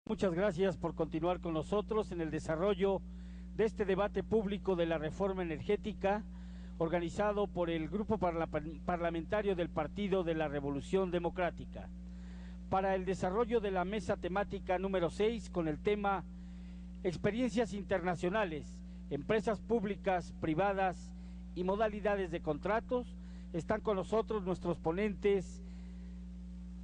Muchas gracias por continuar con nosotros en el desarrollo de este debate público de la reforma energética organizado por el Grupo Parlamentario del Partido de la Revolución Democrática. Para el desarrollo de la mesa temática número 6 con el tema Experiencias internacionales, empresas públicas, privadas y modalidades de contratos, están con nosotros nuestros ponentes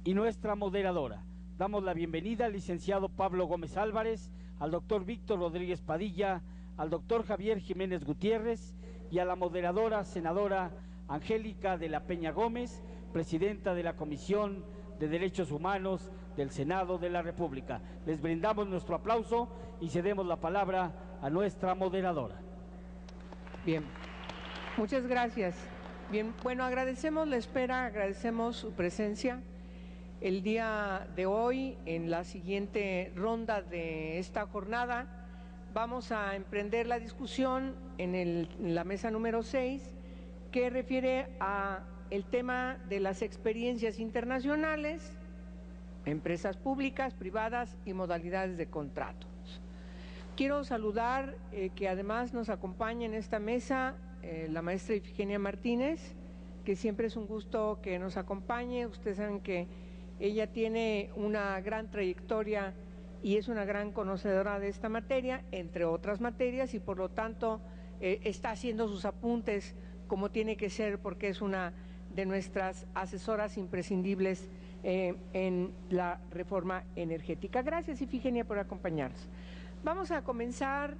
y nuestra moderadora. Damos la bienvenida al licenciado Pablo Gómez Álvarez, al doctor Víctor Rodríguez Padilla, al doctor Javier Jiménez Gutiérrez y a la moderadora senadora Angélica de la Peña Gómez, presidenta de la Comisión de Derechos Humanos del Senado de la República. Les brindamos nuestro aplauso y cedemos la palabra a nuestra moderadora. Bien, muchas gracias. Bien, bueno, agradecemos la espera, agradecemos su presencia el día de hoy. En la siguiente ronda de esta jornada vamos a emprender la discusión en la mesa número 6, que refiere a el tema de las experiencias internacionales, empresas públicas, privadas y modalidades de contratos. Quiero saludar que además nos acompaña en esta mesa la maestra Ifigenia Martínez, que siempre es un gusto que nos acompañe. Ustedes saben que ella tiene una gran trayectoria y es una gran conocedora de esta materia, entre otras materias, y por lo tanto está haciendo sus apuntes como tiene que ser, porque es una de nuestras asesoras imprescindibles en la reforma energética. Gracias, Ifigenia, por acompañarnos. Vamos a comenzar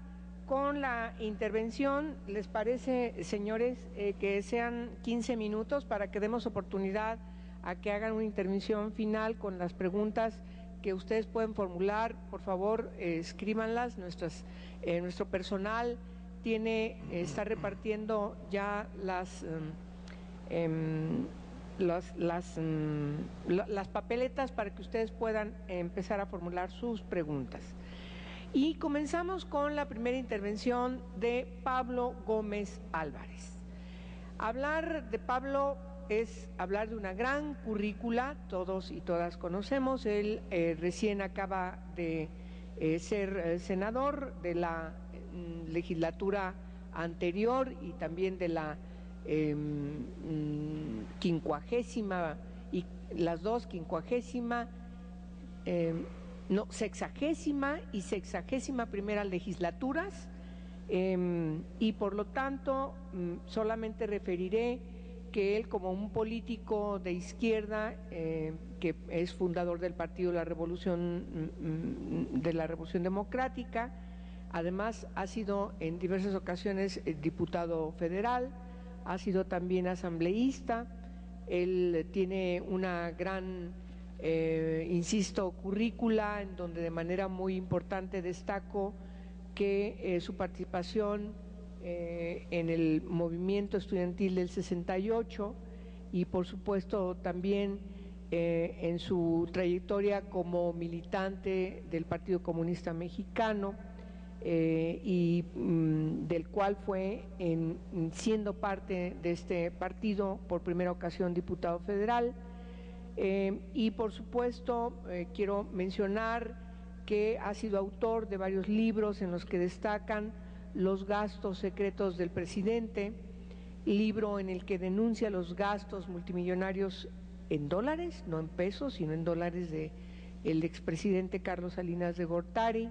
con la intervención. ¿Les parece, señores, que sean 15 minutos para que demos oportunidad a que hagan una intervención final con las preguntas que ustedes pueden formular? Por favor, escríbanlas. Nuestro personal está repartiendo ya las papeletas para que ustedes puedan empezar a formular sus preguntas. Y comenzamos con la primera intervención de Pablo Gómez Álvarez. Hablar de Pablo es hablar de una gran currícula, todos y todas conocemos. Él recién acaba de ser senador de la legislatura anterior y también de la 50ª y las dos 50ª, sexagésima y 61ª legislaturas, y por lo tanto solamente referiré que él, como un político de izquierda que es fundador del Partido de la Revolución Democrática, además ha sido en diversas ocasiones diputado federal, ha sido también asambleísta. Él tiene una gran insisto, currícula, en donde de manera muy importante destaco que su participación en el movimiento estudiantil del 68 y por supuesto también en su trayectoria como militante del Partido Comunista Mexicano, y del cual fue, siendo parte de este partido, por primera ocasión diputado federal. Y por supuesto quiero mencionar que ha sido autor de varios libros en los que destacan Los gastos secretos del presidente, libro en el que denuncia los gastos multimillonarios en dólares, no en pesos, sino en dólares, del expresidente Carlos Salinas de Gortari,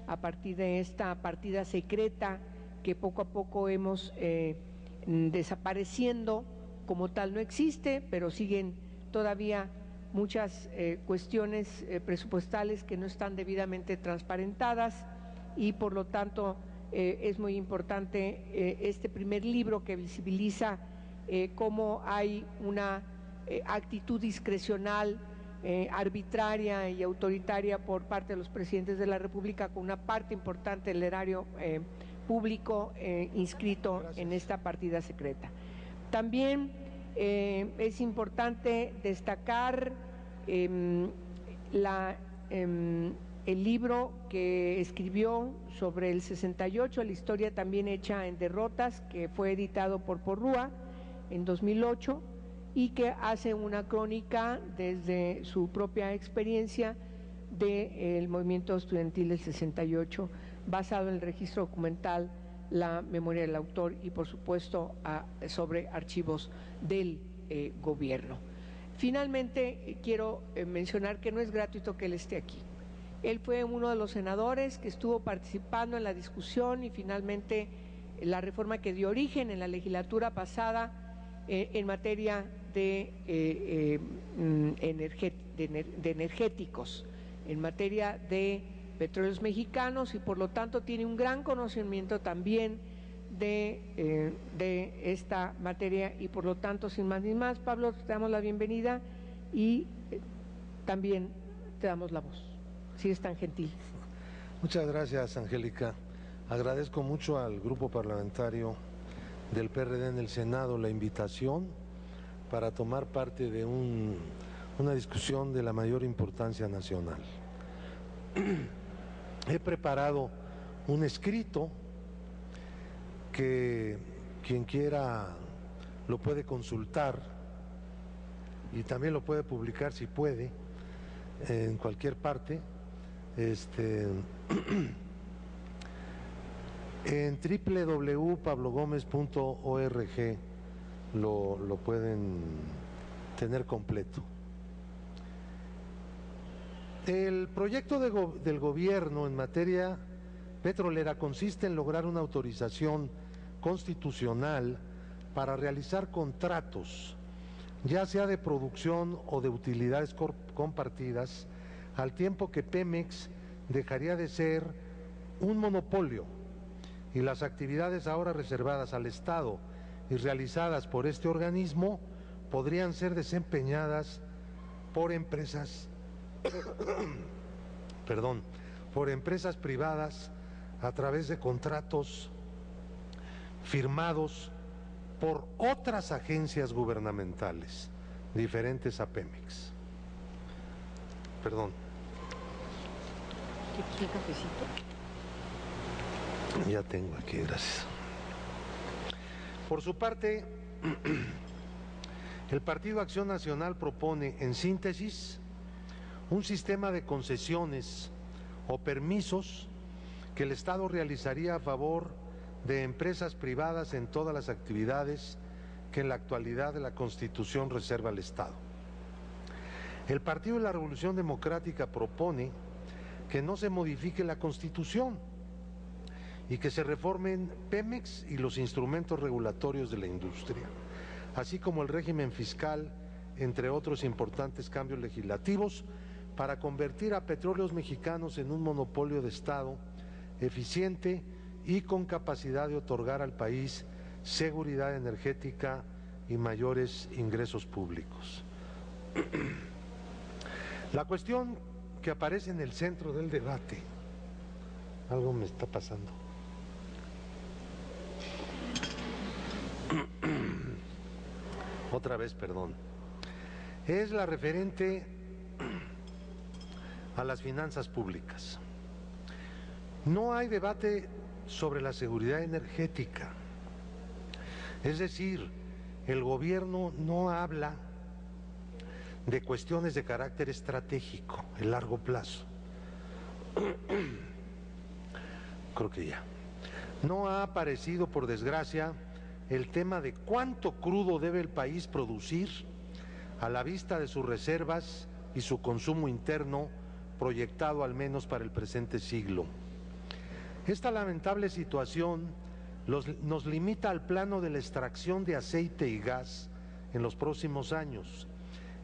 a partir de esta partida secreta que poco a poco hemos desapareciendo. Como tal no existe, pero siguen todavía muchas cuestiones presupuestales que no están debidamente transparentadas, y por lo tanto es muy importante este primer libro que visibiliza cómo hay una actitud discrecional, arbitraria y autoritaria por parte de los presidentes de la República, con una parte importante del erario público inscrito en esta partida secreta. También es importante destacar el libro que escribió sobre el 68, la historia también hecha en derrotas, que fue editado por Porrúa en 2008 y que hace una crónica desde su propia experiencia del movimiento estudiantil del 68, basado en el registro documental, la memoria del autor y, por supuesto, sobre archivos del gobierno. Finalmente, quiero mencionar que no es gratuito que él esté aquí. Él fue uno de los senadores que estuvo participando en la discusión y finalmente la reforma que dio origen en la legislatura pasada en materia de energéticos, en materia de petróleos mexicanos, y por lo tanto tiene un gran conocimiento también de esta materia. Y por lo tanto, sin más ni más, Pablo, te damos la bienvenida y también te damos la voz, si es tan gentil. Muchas gracias, Angélica. Agradezco mucho al grupo parlamentario del PRD en el Senado la invitación para tomar parte de una discusión de la mayor importancia nacional. He preparado un escrito que quien quiera lo puede consultar y también lo puede publicar si puede en cualquier parte. En www.pablogomez.org lo pueden tener completo. El proyecto del gobierno en materia petrolera consiste en lograr una autorización constitucional para realizar contratos, ya sea de producción o de utilidades compartidas, al tiempo que Pemex dejaría de ser un monopolio y las actividades ahora reservadas al Estado y realizadas por este organismo podrían ser desempeñadas por empresas por empresas privadas a través de contratos firmados por otras agencias gubernamentales diferentes a Pemex. Perdón. ¿Quieres un cafecito? Ya tengo aquí, gracias. Por su parte, el Partido Acción Nacional propone, en síntesis, un sistema de concesiones o permisos que el Estado realizaría a favor de empresas privadas en todas las actividades que en la actualidad la Constitución reserva al Estado. El Partido de la Revolución Democrática propone que no se modifique la Constitución y que se reformen Pemex y los instrumentos regulatorios de la industria, así como el régimen fiscal, entre otros importantes cambios legislativos, para convertir a Petróleos Mexicanos en un monopolio de Estado eficiente y con capacidad de otorgar al país seguridad energética y mayores ingresos públicos. La cuestión que aparece en el centro del debate, algo me está pasando. Otra vez, perdón. Es la referente a las finanzas públicas. No hay debate sobre la seguridad energética. Es decir, el gobierno no habla de cuestiones de carácter estratégico, el largo plazo. Creo que ya. No ha aparecido, por desgracia, el tema de cuánto crudo debe el país producir a la vista de sus reservas y su consumo interno proyectado al menos para el presente siglo. Esta lamentable situación nos limita al plano de la extracción de aceite y gas en los próximos años,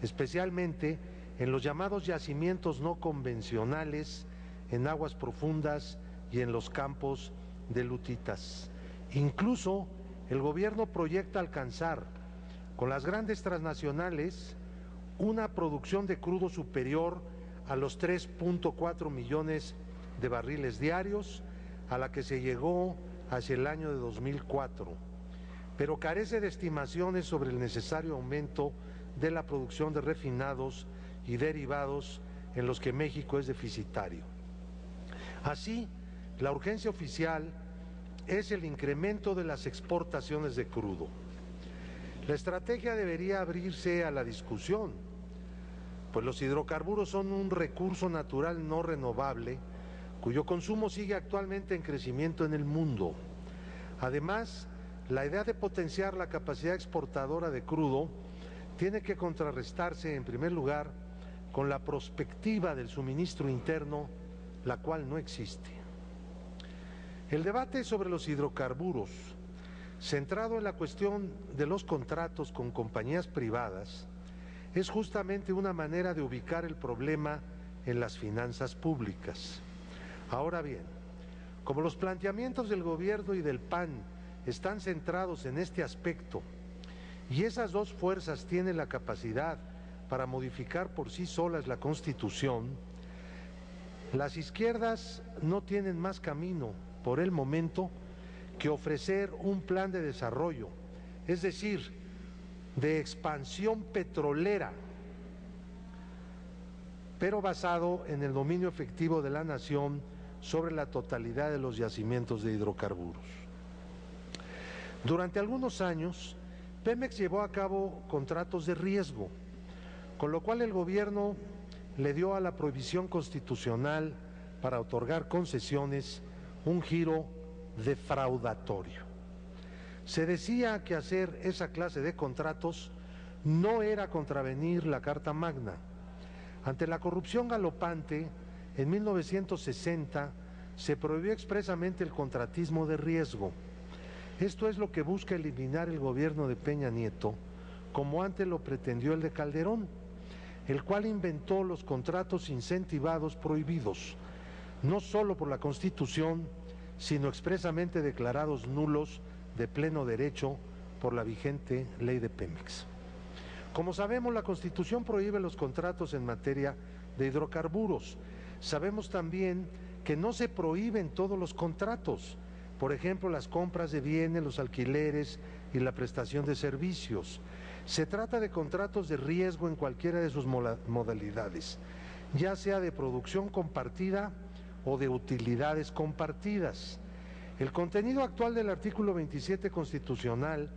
especialmente en los llamados yacimientos no convencionales, en aguas profundas y en los campos de lutitas. Incluso el gobierno proyecta alcanzar con las grandes transnacionales una producción de crudo superior a los 3.4 millones de barriles diarios, a la que se llegó hacia el año de 2004, pero carece de estimaciones sobre el necesario aumento de la producción de refinados y derivados en los que México es deficitario. Así, la urgencia oficial es el incremento de las exportaciones de crudo. La estrategia debería abrirse a la discusión pues los hidrocarburos son un recurso natural no renovable cuyo consumo sigue actualmente en crecimiento en el mundo. Además, la idea de potenciar la capacidad exportadora de crudo tiene que contrarrestarse, en primer lugar, con la perspectiva del suministro interno, la cual no existe. El debate sobre los hidrocarburos, centrado en la cuestión de los contratos con compañías privadas, es justamente una manera de ubicar el problema en las finanzas públicas. Ahora bien, como los planteamientos del gobierno y del PAN están centrados en este aspecto, y esas dos fuerzas tienen la capacidad para modificar por sí solas la Constitución, las izquierdas no tienen más camino por el momento que ofrecer un plan de desarrollo, es decir, de expansión petrolera, pero basado en el dominio efectivo de la nación sobre la totalidad de los yacimientos de hidrocarburos. Durante algunos años, Pemex llevó a cabo contratos de riesgo, con lo cual el gobierno le dio a la prohibición constitucional para otorgar concesiones un giro defraudatorio. Se decía que hacer esa clase de contratos no era contravenir la Carta Magna. Ante la corrupción galopante, en 1960 se prohibió expresamente el contratismo de riesgo. Esto es lo que busca eliminar el gobierno de Peña Nieto, como antes lo pretendió el de Calderón, el cual inventó los contratos incentivados prohibidos, no solo por la Constitución, sino expresamente declarados nulos de pleno derecho por la vigente ley de Pemex. Como sabemos, la Constitución prohíbe los contratos en materia de hidrocarburos. Sabemos también que no se prohíben todos los contratos, por ejemplo, las compras de bienes, los alquileres y la prestación de servicios. Se trata de contratos de riesgo en cualquiera de sus modalidades, ya sea de producción compartida o de utilidades compartidas. El contenido actual del artículo 27 constitucional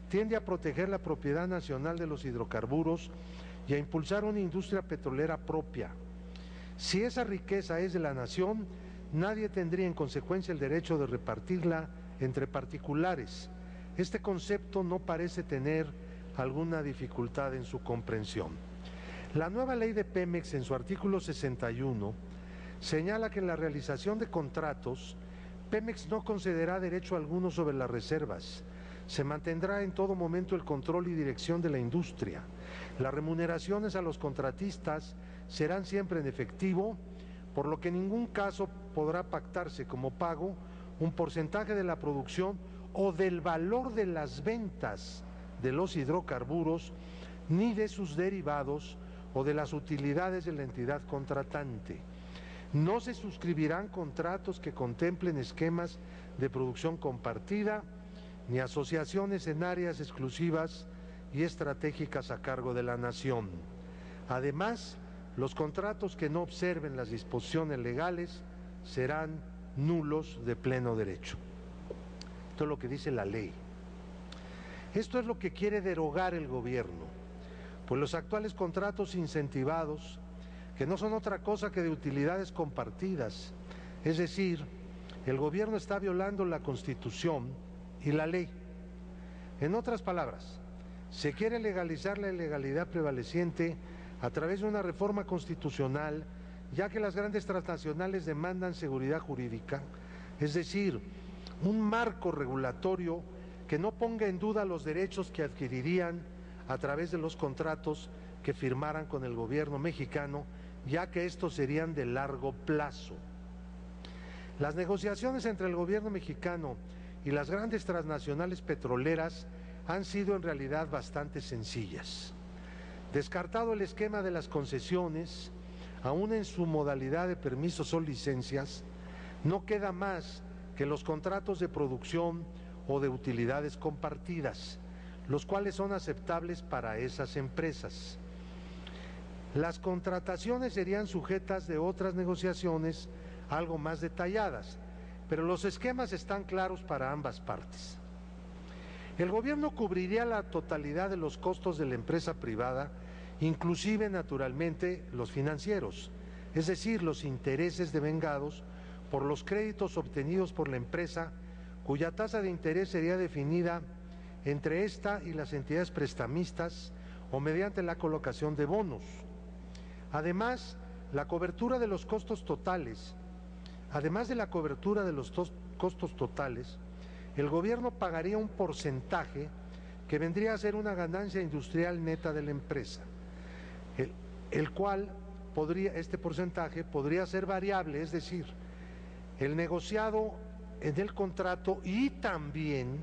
tiende a proteger la propiedad nacional de los hidrocarburos y a impulsar una industria petrolera propia. Si esa riqueza es de la nación, nadie tendría en consecuencia el derecho de repartirla entre particulares. Este concepto no parece tener alguna dificultad en su comprensión. La nueva ley de Pemex, en su artículo 61, señala que en la realización de contratos, Pemex no concederá derecho alguno sobre las reservas. Se mantendrá en todo momento el control y dirección de la industria. Las remuneraciones a los contratistas serán siempre en efectivo, por lo que en ningún caso podrá pactarse como pago un porcentaje de la producción o del valor de las ventas de los hidrocarburos, ni de sus derivados o de las utilidades de la entidad contratante. No se suscribirán contratos que contemplen esquemas de producción compartida, ni asociaciones en áreas exclusivas y estratégicas a cargo de la nación. Además, los contratos que no observen las disposiciones legales serán nulos de pleno derecho. Esto es lo que dice la ley. Esto es lo que quiere derogar el gobierno, pues los actuales contratos incentivados, que no son otra cosa que de utilidades compartidas, es decir, el gobierno está violando la Constitución y la ley. En otras palabras, se quiere legalizar la ilegalidad prevaleciente a través de una reforma constitucional, ya que las grandes transnacionales demandan seguridad jurídica, es decir, un marco regulatorio que no ponga en duda los derechos que adquirirían a través de los contratos que firmaran con el gobierno mexicano, ya que estos serían de largo plazo. Las negociaciones entre el gobierno mexicano y las grandes transnacionales petroleras han sido en realidad bastante sencillas. Descartado el esquema de las concesiones, aún en su modalidad de permisos o licencias, no queda más que los contratos de producción o de utilidades compartidas, los cuales son aceptables para esas empresas. Las contrataciones serían sujetas de otras negociaciones algo más detalladas, pero los esquemas están claros para ambas partes. El gobierno cubriría la totalidad de los costos de la empresa privada inclusive naturalmente los financieros, es decir, los intereses devengados por los créditos obtenidos por la empresa, cuya tasa de interés sería definida entre esta y las entidades prestamistas o mediante la colocación de bonos. Además, la cobertura de los costos totales, el gobierno pagaría un porcentaje que vendría a ser una ganancia industrial neta de la empresa, este porcentaje podría ser variable, es decir, el negociado en el contrato y también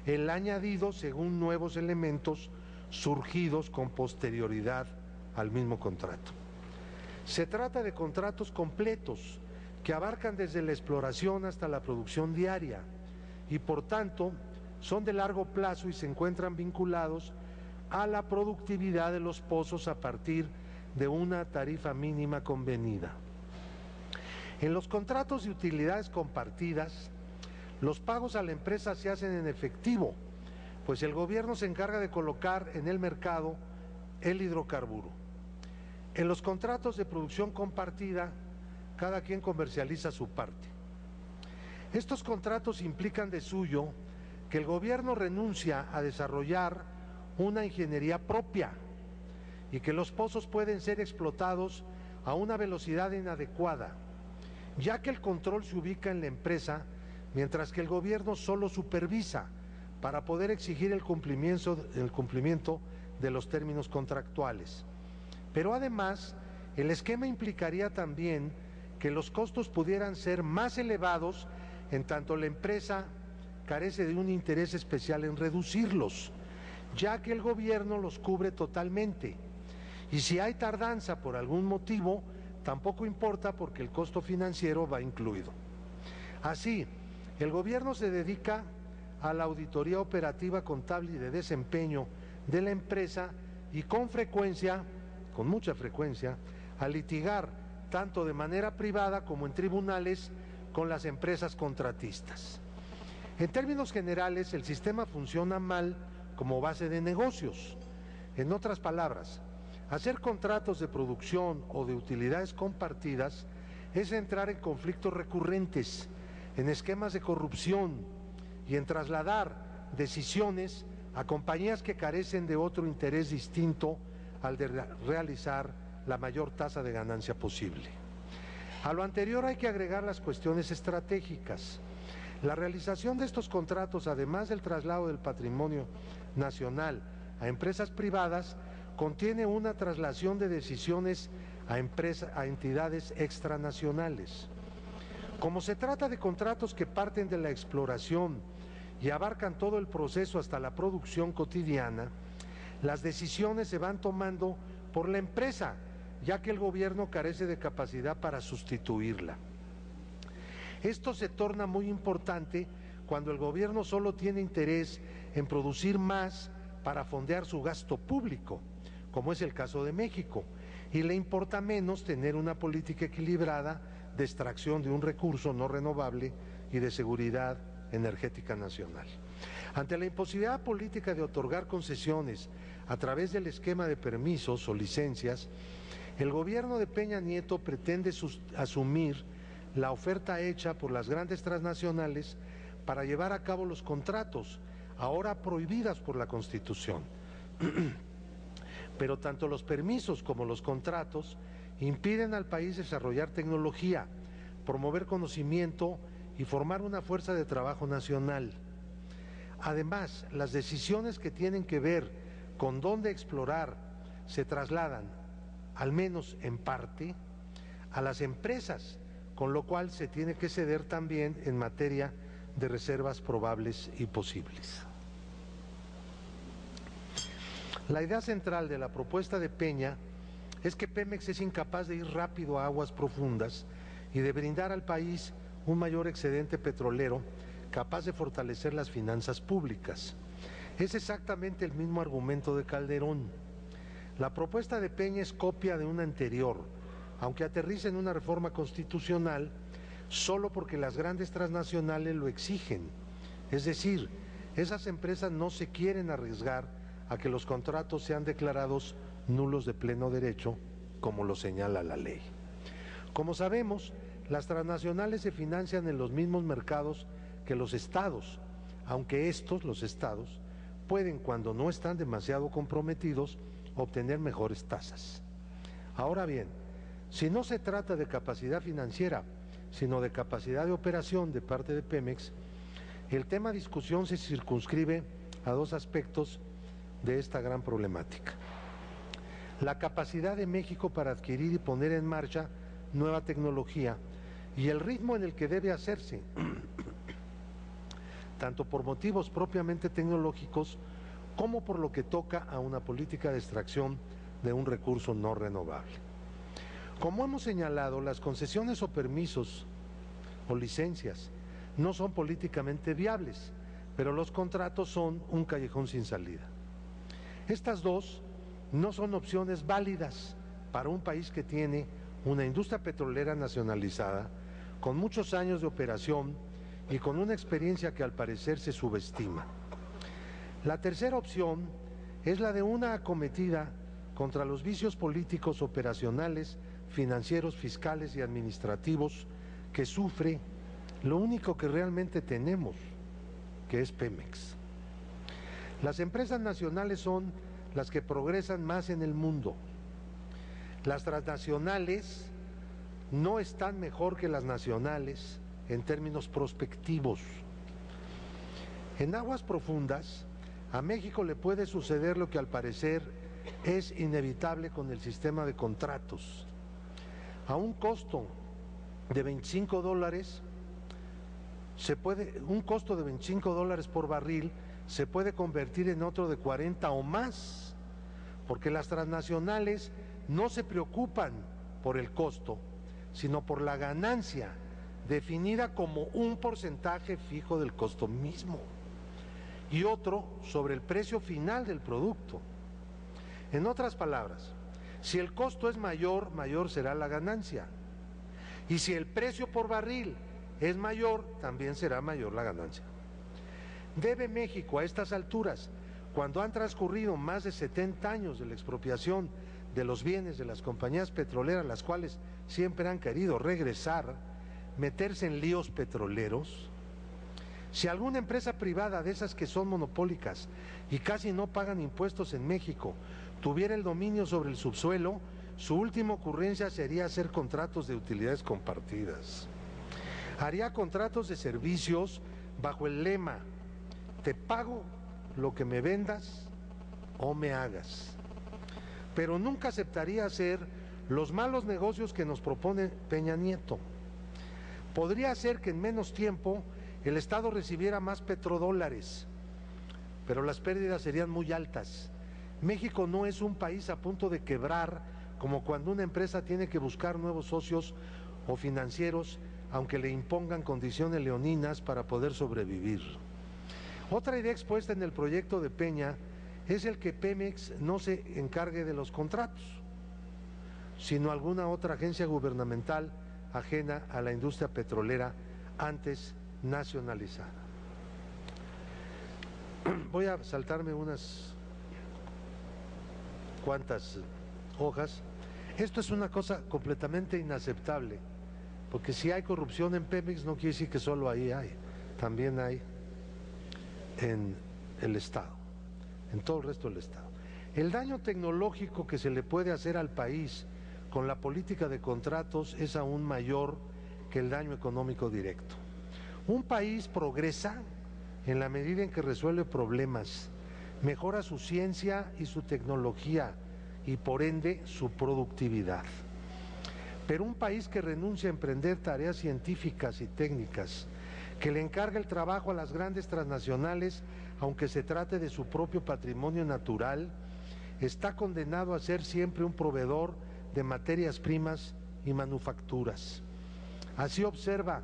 el añadido según nuevos elementos surgidos con posterioridad al mismo contrato. Se trata de contratos completos que abarcan desde la exploración hasta la producción diaria y por tanto son de largo plazo y se encuentran vinculados a la productividad de los pozos a partir de una tarifa mínima convenida. En los contratos de utilidades compartidas, los pagos a la empresa se hacen en efectivo, pues el gobierno se encarga de colocar en el mercado el hidrocarburo. En los contratos de producción compartida, cada quien comercializa su parte. Estos contratos implican de suyo que el gobierno renuncia a desarrollar una ingeniería propia y que los pozos pueden ser explotados a una velocidad inadecuada, ya que el control se ubica en la empresa, mientras que el gobierno solo supervisa para poder exigir el cumplimiento de los términos contractuales. Pero además, el esquema implicaría también que los costos pudieran ser más elevados, en tanto la empresa carece de un interés especial en reducirlos, ya que el gobierno los cubre totalmente. Y si hay tardanza por algún motivo, tampoco importa porque el costo financiero va incluido. Así, el gobierno se dedica a la auditoría operativa, contable y de desempeño de la empresa y con mucha frecuencia, a litigar tanto de manera privada como en tribunales con las empresas contratistas. En términos generales, el sistema funciona mal como base de negocios. En otras palabras, hacer contratos de producción o de utilidades compartidas es entrar en conflictos recurrentes, en esquemas de corrupción y en trasladar decisiones a compañías que carecen de otro interés distinto al de realizar la mayor tasa de ganancia posible. A lo anterior hay que agregar las cuestiones estratégicas. La realización de estos contratos, además del traslado del patrimonio nacional a empresas privadas, contiene una traslación de decisiones a entidades extranacionales. Como se trata de contratos que parten de la exploración y abarcan todo el proceso hasta la producción cotidiana, las decisiones se van tomando por la empresa, ya que el gobierno carece de capacidad para sustituirla. Esto se torna muy importante cuando el gobierno solo tiene interés en producir más para fondear su gasto público, como es el caso de México, y le importa menos tener una política equilibrada de extracción de un recurso no renovable y de seguridad energética nacional. Ante la imposibilidad política de otorgar concesiones a través del esquema de permisos o licencias, el gobierno de Peña Nieto pretende asumir la oferta hecha por las grandes transnacionales para llevar a cabo los contratos, ahora prohibidas por la Constitución. Pero tanto los permisos como los contratos impiden al país desarrollar tecnología, promover conocimiento y formar una fuerza de trabajo nacional. Además, las decisiones que tienen que ver con dónde explorar se trasladan, al menos en parte, a las empresas, con lo cual se tiene que ceder también en materia de reservas probables y posibles. La idea central de la propuesta de Peña es que Pemex es incapaz de ir rápido a aguas profundas y de brindar al país un mayor excedente petrolero capaz de fortalecer las finanzas públicas. Es exactamente el mismo argumento de Calderón. La propuesta de Peña es copia de una anterior, aunque aterriza en una reforma constitucional solo porque las grandes transnacionales lo exigen. Es decir, esas empresas no se quieren arriesgar a que los contratos sean declarados nulos de pleno derecho, como lo señala la ley. Como sabemos, las transnacionales se financian en los mismos mercados que los estados, aunque estos, los estados, pueden, cuando no están demasiado comprometidos, obtener mejores tasas. Ahora bien, si no se trata de capacidad financiera, sino de capacidad de operación de parte de Pemex, el tema de discusión se circunscribe a dos aspectos de esta gran problemática. La capacidad de México para adquirir y poner en marcha nueva tecnología y el ritmo en el que debe hacerse, tanto por motivos propiamente tecnológicos como por lo que toca a una política de extracción de un recurso no renovable. Como hemos señalado, las concesiones o permisos o licencias no son políticamente viables, pero los contratos son un callejón sin salida. Estas dos no son opciones válidas para un país que tiene una industria petrolera nacionalizada, con muchos años de operación y con una experiencia que al parecer se subestima. La tercera opción es la de una acometida contra los vicios políticos, operacionales, financieros, fiscales y administrativos que sufre lo único que realmente tenemos, que es Pemex. Las empresas nacionales son las que progresan más en el mundo. Las transnacionales no están mejor que las nacionales en términos prospectivos. En aguas profundas, a México le puede suceder lo que al parecer es inevitable con el sistema de contratos. A un costo de $25, un costo de $25 por barril se puede convertir en otro de 40 o más, porque las transnacionales no se preocupan por el costo, sino por la ganancia, definida como un porcentaje fijo del costo mismo, y otro sobre el precio final del producto. En otras palabras, si el costo es mayor, mayor será la ganancia, y si el precio por barril es mayor, también será mayor la ganancia. ¿Debe México a estas alturas, cuando han transcurrido más de 70 años de la expropiación de los bienes de las compañías petroleras, las cuales siempre han querido regresar, meterse en líos petroleros? Si alguna empresa privada de esas que son monopólicas y casi no pagan impuestos en México tuviera el dominio sobre el subsuelo, su última ocurrencia sería hacer contratos de utilidades compartidas. Haría contratos de servicios bajo el lema: te pago lo que me vendas o me hagas. Pero nunca aceptaría hacer los malos negocios que nos propone Peña Nieto. Podría ser que en menos tiempo el Estado recibiera más petrodólares, pero las pérdidas serían muy altas. México no es un país a punto de quebrar, como cuando una empresa tiene que buscar nuevos socios o financieros, aunque le impongan condiciones leoninas para poder sobrevivir. Otra idea expuesta en el proyecto de Peña es el que Pemex no se encargue de los contratos, sino alguna otra agencia gubernamental ajena a la industria petrolera antes nacionalizada. Voy a saltarme unas cuantas hojas. Esto es una cosa completamente inaceptable, porque si hay corrupción en Pemex no quiere decir que solo ahí hay, también hay en el Estado, en todo el resto del Estado. El daño tecnológico que se le puede hacer al país con la política de contratos es aún mayor que el daño económico directo. Un país progresa en la medida en que resuelve problemas, mejora su ciencia y su tecnología y por ende su productividad. Pero un país que renuncia a emprender tareas científicas y técnicas, que le encarga el trabajo a las grandes transnacionales, aunque se trate de su propio patrimonio natural, está condenado a ser siempre un proveedor de materias primas y manufacturas. Así observa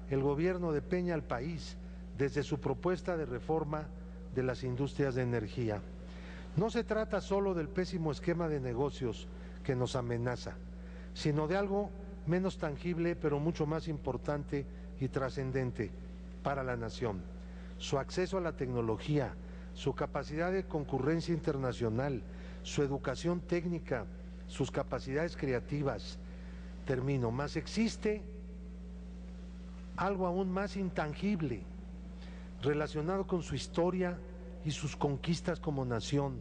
el gobierno de Peña al país desde su propuesta de reforma de las industrias de energía. No se trata solo del pésimo esquema de negocios que nos amenaza, sino de algo menos tangible pero mucho más importante y trascendente para la nación: su acceso a la tecnología, su capacidad de concurrencia internacional, su educación técnica, sus capacidades creativas. Termino, más existe algo aún más intangible relacionado con su historia y sus conquistas como nación.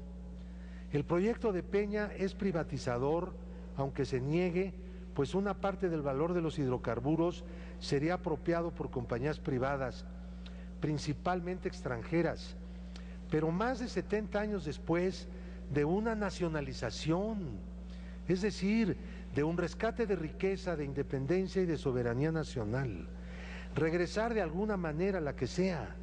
El proyecto de Peña es privatizador, aunque se niegue, pues una parte del valor de los hidrocarburos sería apropiado por compañías privadas, principalmente extranjeras, pero más de 70 años después de una nacionalización, es decir, de un rescate de riqueza, de independencia y de soberanía nacional, regresar de alguna manera, la que sea,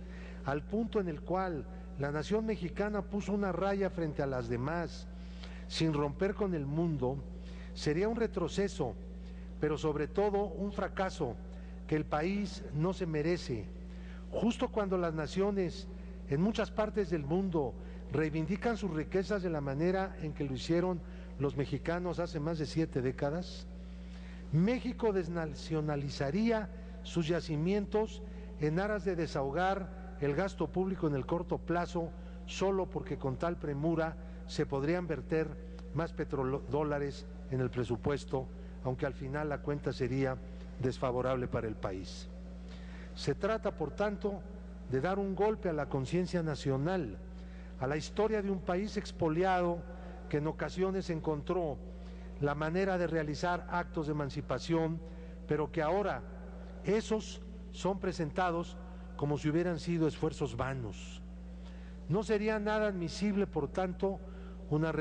al punto en el cual la nación mexicana puso una raya frente a las demás, sin romper con el mundo, sería un retroceso, pero sobre todo un fracaso que el país no se merece. Justo cuando las naciones en muchas partes del mundo reivindican sus riquezas de la manera en que lo hicieron los mexicanos hace más de 7 décadas, México desnacionalizaría sus yacimientos en aras de desahogar el gasto público en el corto plazo, solo porque con tal premura se podrían verter más petrodólares en el presupuesto, aunque al final la cuenta sería desfavorable para el país. Se trata, por tanto, de dar un golpe a la conciencia nacional, a la historia de un país expoliado que en ocasiones encontró la manera de realizar actos de emancipación, pero que ahora esos son presentados como si hubieran sido esfuerzos vanos. No sería nada admisible, por tanto, una